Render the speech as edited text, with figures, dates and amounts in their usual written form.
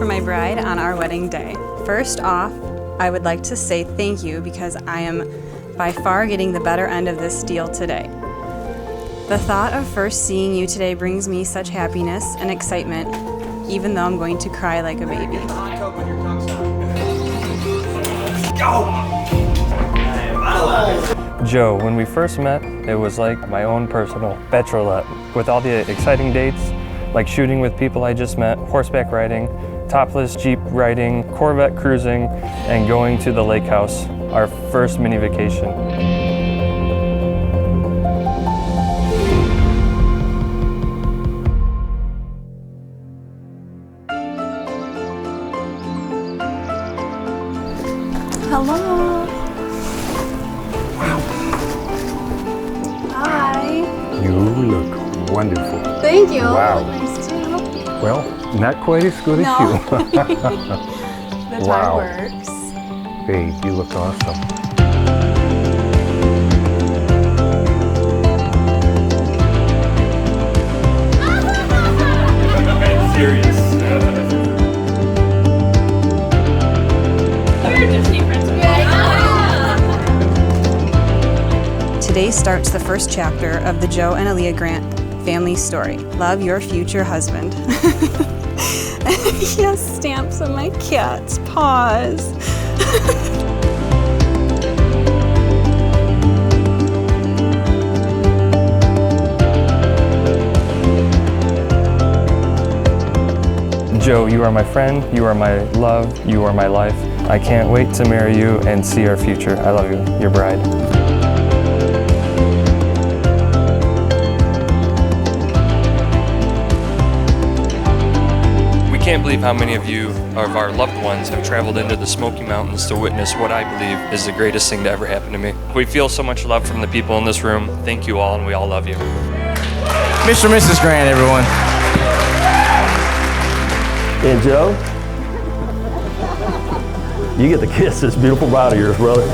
for my bride on our wedding day. First off, I would like to say thank you because I am by far getting the better end of this deal today. The thought of first seeing you today brings me such happiness and excitement, even though I'm going to cry like a baby. Joe, when we first met, it was like my own personal bachelorette, with all the exciting dates, like shooting with people I just met, horseback riding, topless Jeep riding, Corvette cruising, and going to the lake house, our first mini vacation. Hello. Wow. Hi. You look wonderful. Thank you. Wow. You look nice too. Well, not quite as good as you. The time Wow. works. Babe, you look awesome. Serious. Today starts the first chapter of the Joe and Aleah Grant family story. Love your future husband. He has stamps on my cat's paws. Joe, you are my friend, you are my love, you are my life. I can't wait to marry you and see our future. I love you, your bride. We can't believe how many of you, of our loved ones, have traveled into the Smoky Mountains to witness what I believe is the greatest thing to ever happen to me. We feel so much love from the people in this room. Thank you all, and we all love you. Mr. and Mrs. Grant, everyone. And Joe, you get to kiss this beautiful bride of yours, brother.